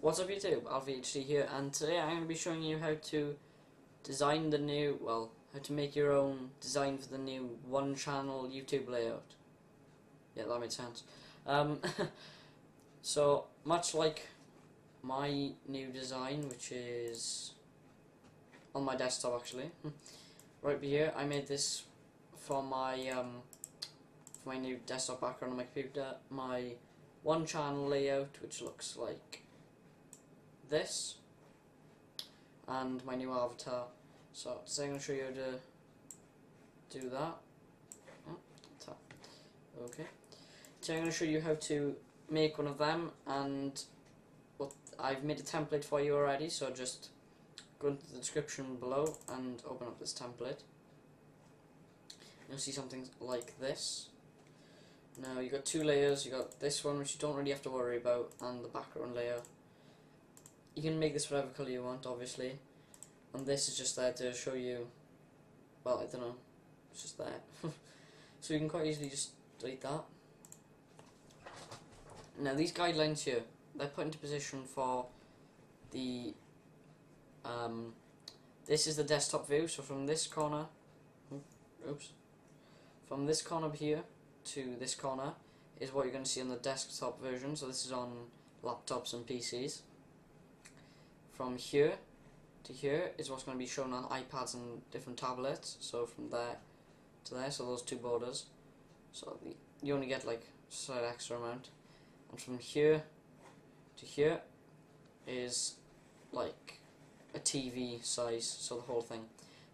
What's up YouTube, AlfieHD here, and today I'm going to be showing you how to design the new, how to make your own design for the new one channel YouTube layout. Yeah, that made sense. So, much like my new design, which is on my desktop actually, right here, I made this for my new desktop background on my computer, my one channel layout, which looks like this, and my new avatar. So today I'm going to show you how to do that. Okay. Today I'm going to show you how to make one of them, and I've made a template for you already, so just go into the description below and open up this template. You'll see something like this. Now you've got two layers. You've got this one, which you don't really have to worry about, and the background layer. You can make this whatever colour you want, obviously, and this is just there to show you, well, I don't know, it's just there. So you can quite easily just delete that. Now these guidelines here, they're put into position for the, this is the desktop view, so from this corner, from this corner here to this corner is what you're going to see on the desktop version, so this is on laptops and PCs. From here to here is what's going to be shown on iPads and different tablets, so from there to there, so those two borders, so you only get like a slight extra amount. And from here to here is like a TV size, so the whole thing.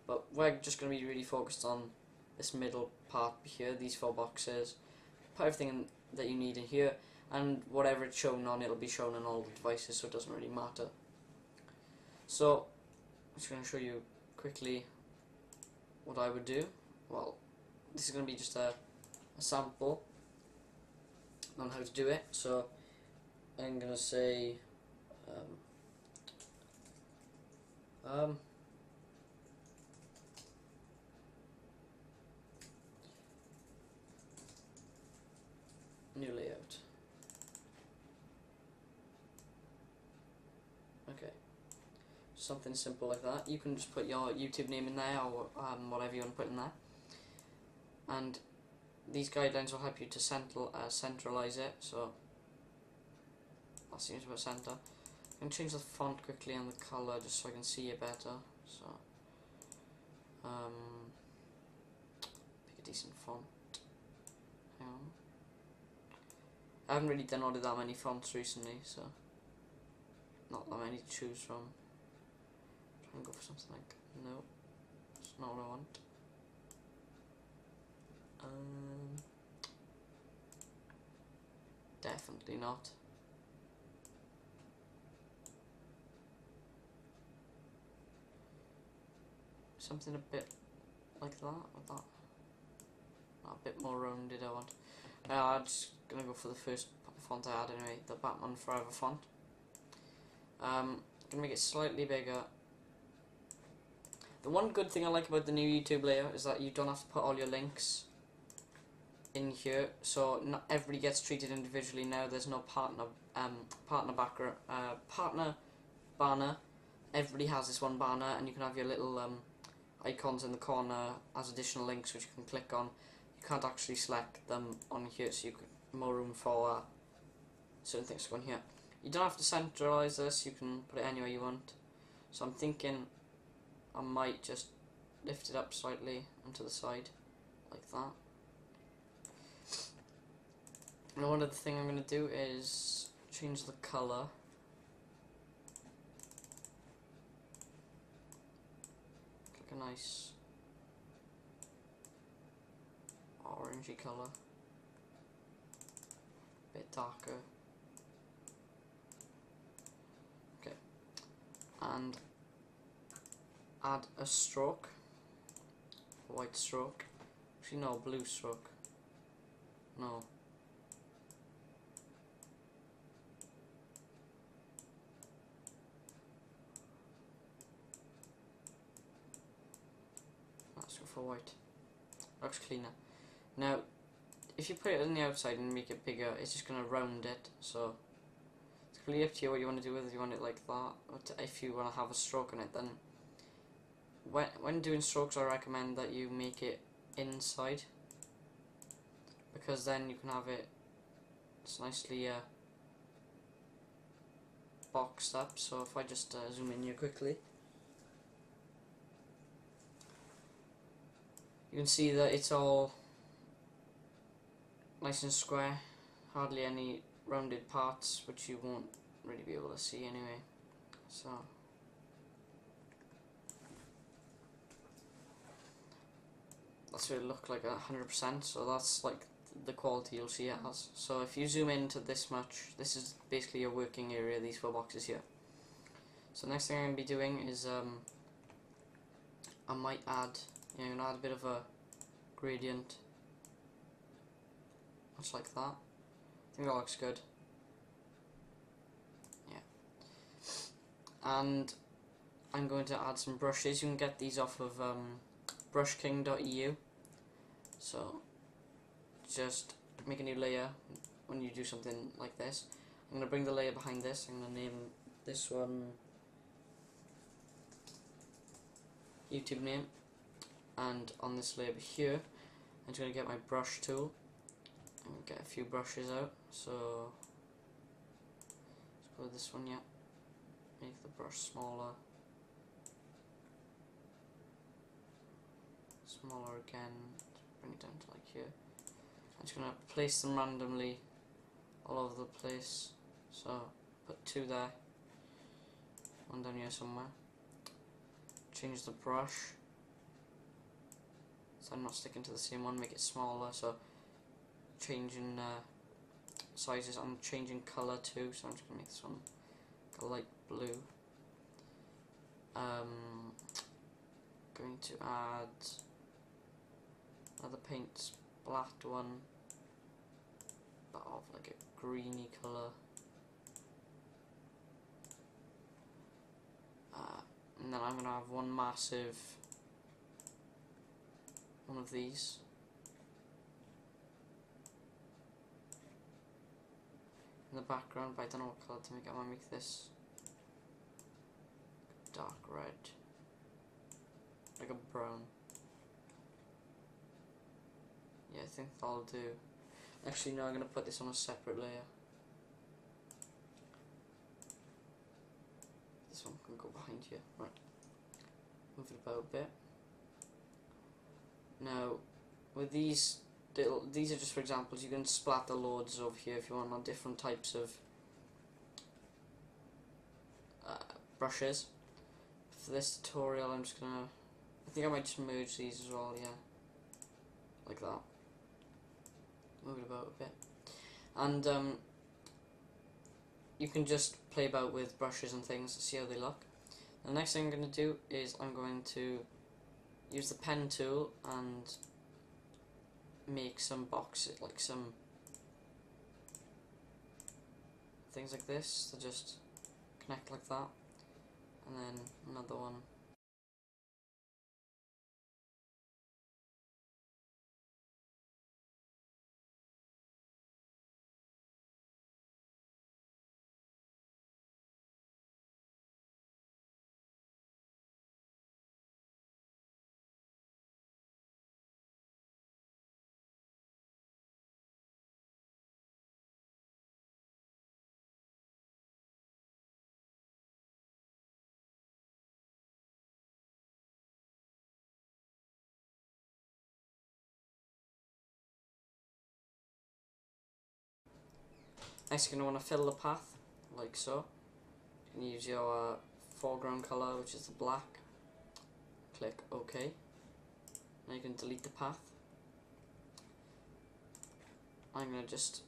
But we're just going to be really focused on this middle part here, these four boxes. Put everything that you need in here, and whatever it's shown on, it'll be shown on all the devices, so it doesn't really matter. So I'm just going to show you quickly what I would do. Well, this is going to be just a sample on how to do it. So I'm going to say new layout. Okay, something simple like that. You can just put your YouTube name in there, or whatever you want to put in there, and these guidelines will help you to centralize it. So that seems about center. I can change the font quickly and the color just so I can see it better. So pick a decent font. Hang on. I haven't really downloaded that many fonts recently, so not that many to choose from. Try and go for something like, no, that's not what I want. Definitely not. Something a bit like that, or that. A bit more rounded I want. I'm just gonna go for the first font I had anyway, the Batman Forever font. Gonna make it slightly bigger. The one good thing I like about the new YouTube layout is that you don't have to put all your links in here, so not everybody gets treated individually now. There's no partner banner. Everybody has this one banner, and you can have your little icons in the corner as additional links which you can click on. You can't actually select them on here, so you get more room for certain things to go in here. You don't have to centralize this, you can put it anywhere you want. So I'm thinking I might just lift it up slightly and to the side, like that. And one other thing I'm going to do is change the colour. Like a nice orangey colour, a bit darker. Okay, and add a stroke, a white stroke. Actually, no, blue stroke. No. Let's go for white. Looks cleaner. Now, if you put it on the outside and make it bigger, it's just going to round it, so it's completely up to you what you want to do with it. You want it like that, or if you want to have a stroke on it, then when doing strokes I recommend that you make it inside, because then you can have it nicely boxed up. So if I just zoom in here quickly, you can see that it's all nice and square, hardly any rounded parts, which you won't really be able to see anyway. So that's what it looked like 100%, so that's like the quality you'll see it as. So if you zoom into this much, this is basically your working area, these 4 boxes here. So next thing I'm going to be doing is I might add, I'm going to add a bit of a gradient, much like that. I think that looks good. Yeah. And I'm going to add some brushes. You can get these off of brushking.eu. So just make a new layer when you do something like this. I'm going to bring the layer behind this. I'm going to name this one YouTube name, and on this layer here I'm just going to get my brush tool and get a few brushes out. So let's go with this one, yeah. Make the brush smaller, smaller again, bring it down to like here. I'm just going to place them randomly all over the place. So put 2 there, 1 down here somewhere. Change the brush so I'm not sticking to the same one, make it smaller. So changing sizes, I'm changing colour too, so I'm just going to make this one a light blue. Going to add another paint splat one, but of like a greeny colour. And then I'm going to have one massive one of these. In the background, but I don't know what colour to make. I might make this dark red, like a brown. Yeah, I think that'll do. Actually, no, I'm going to put this on a separate layer. This one can go behind here. Right. Move it about a bit. Now, with these are just for examples. You can splatter loads over here if you want on different types of brushes. For this tutorial, I'm just gonna. I think I might just merge these as well. Yeah, like that. Move it about a bit, and you can just play about with brushes and things to see how they look. The next thing I'm going to do is I'm going to use the pen tool and make some boxes, like some things like this that just connect like that, and then another one. Next, you're going to want to fill the path, like so. You can use your foreground colour, which is the black. Click OK. Now you can delete the path. I'm going to just,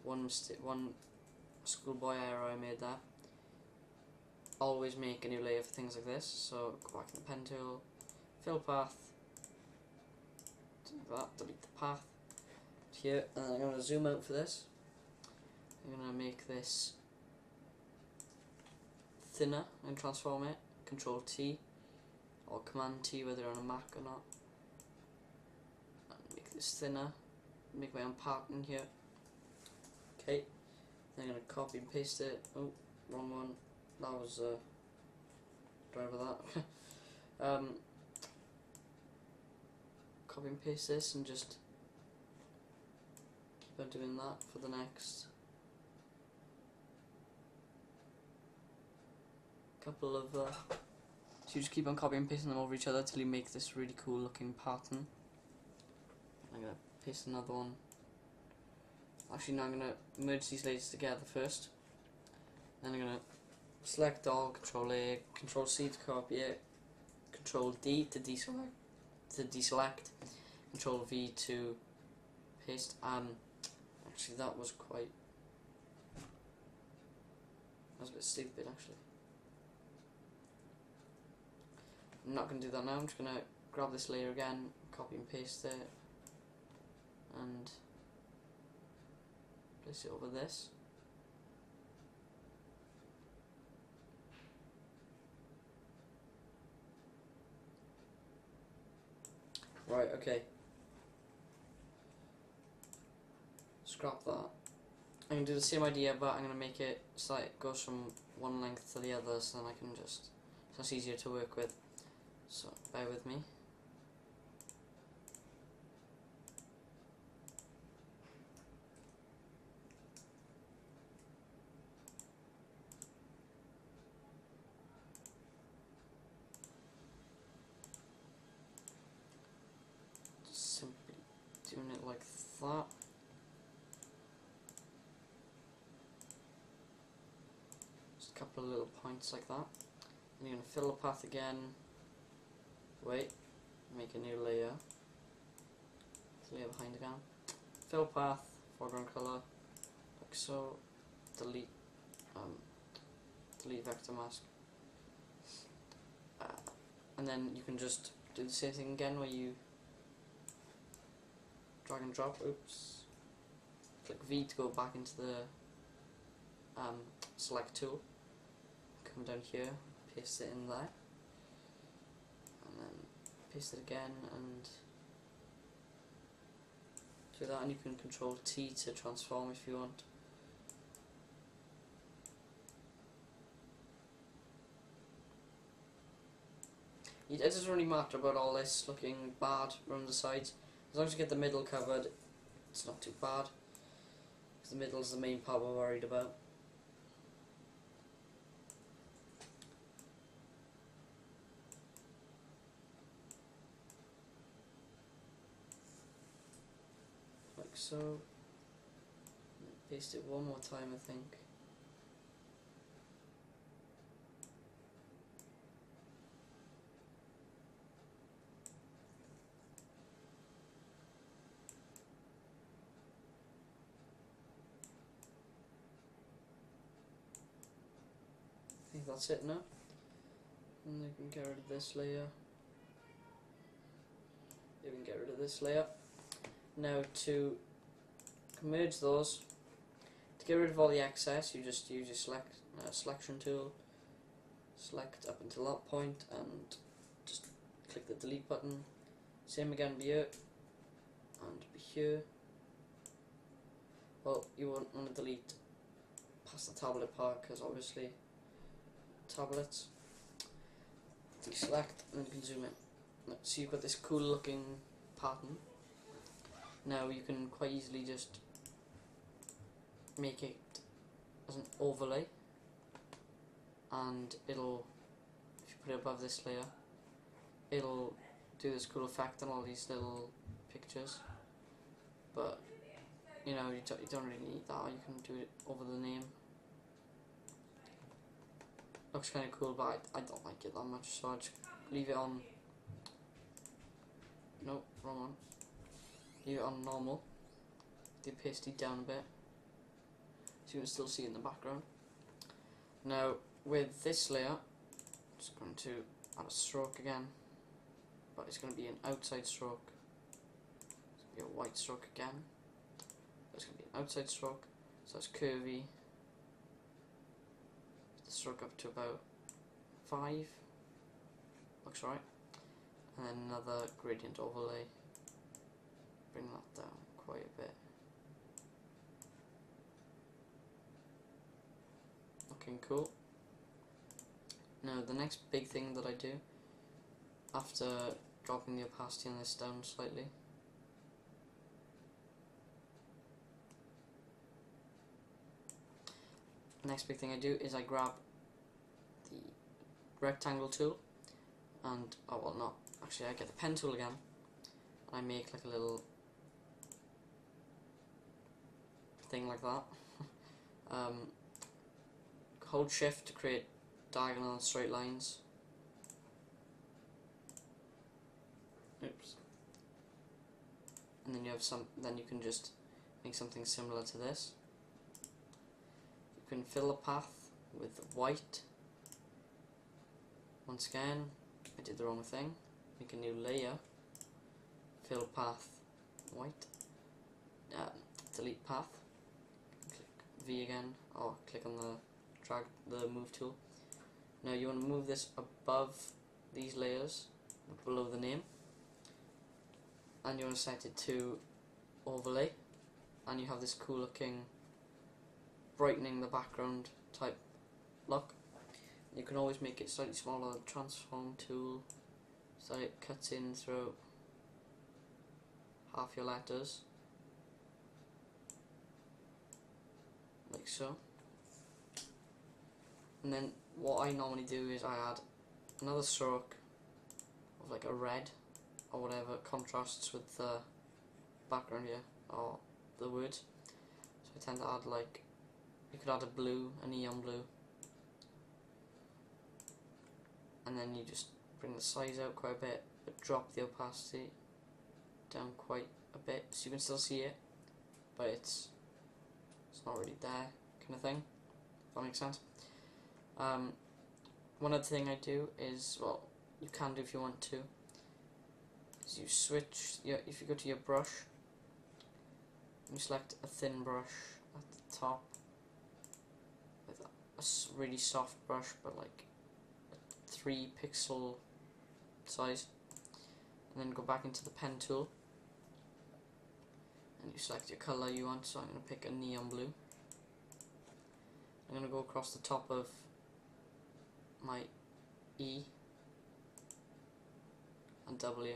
one schoolboy error I made there. Always make a new layer for things like this. So go back to the pen tool, fill path, like that, delete the path. Here, and I'm going to zoom out for this. I'm going to make this thinner and transform it. Control T or Command T, whether you're on a Mac or not. And make this thinner. Make my own pattern here. Okay. Then I'm going to copy and paste it. Oh, wrong one. That was, sorry about that. Copy and paste this and just keep on doing that for the next couple of, so you just keep on copying and pasting them over each other till you make this really cool looking pattern. I'm going to paste another one. Actually, now I'm going to merge these layers together first. Then I'm going to select all, Control A, Control C to copy it, Control D to deselect, Control V to paste. Actually, that was a bit stupid actually. I'm not going to do that now. I'm just going to grab this layer again, copy and paste it, and place it over this. Right, okay. Scrap that. I'm going to do the same idea, but I'm going to make it so it goes from one length to the other, so then I can just, so it's easier to work with. So, bear with me. Just simply doing it like that. Just a couple of little points like that. And you're going to fill the path again. Wait, make a new layer. Layer behind again. Fill path, foreground color, like so. Delete vector mask. And then you can just do the same thing again where you drag and drop. Oops. Click V to go back into the select tool. Come down here, paste it in there. Paste it again and do that, and you can Control T to transform if you want. It doesn't really matter about all this looking bad from the sides. As long as you get the middle covered, it's not too bad. Because the middle is the main part we're worried about. So, paste it one more time, I think. I think that's it now. And you can get rid of this layer. You can get rid of this layer. Now to merge those, to get rid of all the excess, you just use your selection tool, select up until that point, and just click the delete button. Same again here, and here. Well, you won't want to delete past the tablet part, because obviously tablets. Deselect, and then you can zoom in. So you've got this cool looking pattern. Now you can quite easily just make it as an overlay, and it'll, if you put it above this layer, it'll do this cool effect on all these little pictures. But you know, you don't really need that. You can do it over the name. Looks kind of cool, but I don't like it that much, so I'll just leave it on. Nope, wrong one. Leave it on normal. Do pasty down a bit, so you can still see it in the background. Now with this layer, I'm just going to add a stroke again, but it's going to be an outside stroke. It's going to be a white stroke again. It's going to be an outside stroke, so it's curvy. The stroke up to about 5. Looks right. And then another gradient overlay. Bring that down quite a bit. looking cool. Now the next big thing that I do, after dropping the opacity on this down slightly, the next big thing I do is I grab the rectangle tool and, oh well not, actually I get the pen tool again, and I make like a little thing like that. Hold shift to create diagonal and straight lines. Oops. And then you have then you can just make something similar to this. You can fill a path with white. Once again, I did the wrong thing. Make a new layer. Fill path white. Delete path. Click V again, or click on the move tool. Now you want to move this above these layers, below the name, and you want to set it to overlay, and you have this cool looking brightening the background type look. You can always make it slightly smaller, transform tool, so it cuts in through half your letters, like so. And then what I normally do is I add another stroke of like a red or whatever contrasts with the background here or the words. So I tend to add like, you could add a blue, a neon blue, and then you just bring the size out quite a bit but drop the opacity down quite a bit so you can still see it, but it's not really there kind of thing, if that makes sense. One other thing I do is, well, you can do if you want to, is you switch, if you go to your brush, you select a thin brush at the top with a really soft brush, but like a 3 pixel size, and then go back into the pen tool and you select your colour you want. So I'm going to pick a neon blue. I'm going to go across the top of my E and W,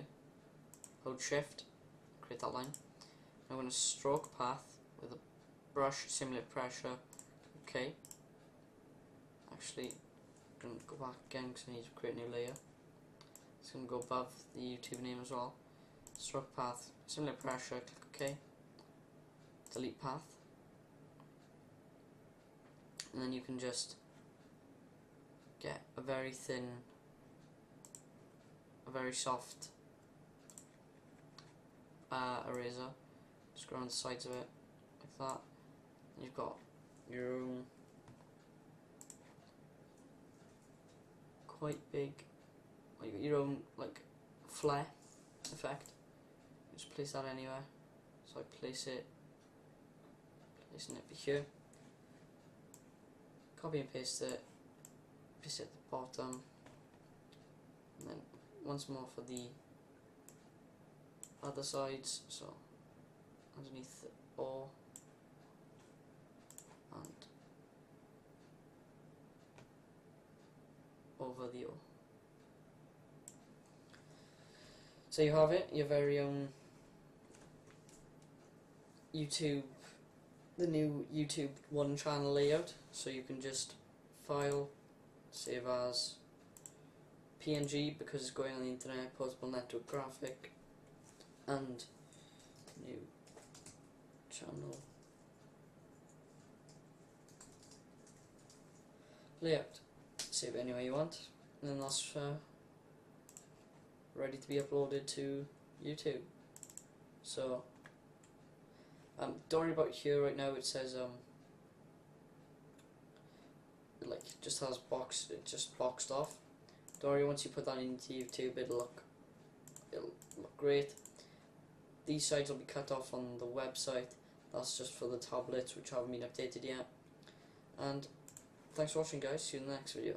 hold shift, create that line. I'm going to stroke path with a brush, simulate pressure, okay. Actually, I'm going to go back again because I need to create a new layer. It's going to go above the YouTube name as well. Stroke path, simulate pressure, click OK, delete path, and then you can just get a very thin, a very soft eraser. Just go around the sides of it like that. And you've got your own quite big, well, you got your own like flare effect. Just place that anywhere. So I placing it over here. Copy and paste it. Paste it at the bottom, and then once more for the other sides, so underneath the O and over the O. So you have it, your very own YouTube, the new YouTube 1 channel layout. So you can just file, save as PNG because it's going on the internet, portable network graphic, and new channel layout. Save it anywhere you want, and then that's ready to be uploaded to YouTube. So don't worry about here right now. It says like just has it just boxed off. Don't worry, once you put that into YouTube it'll look great. These sides will be cut off on the website. That's just for the tablets which haven't been updated yet. And thanks for watching, guys. See you in the next video.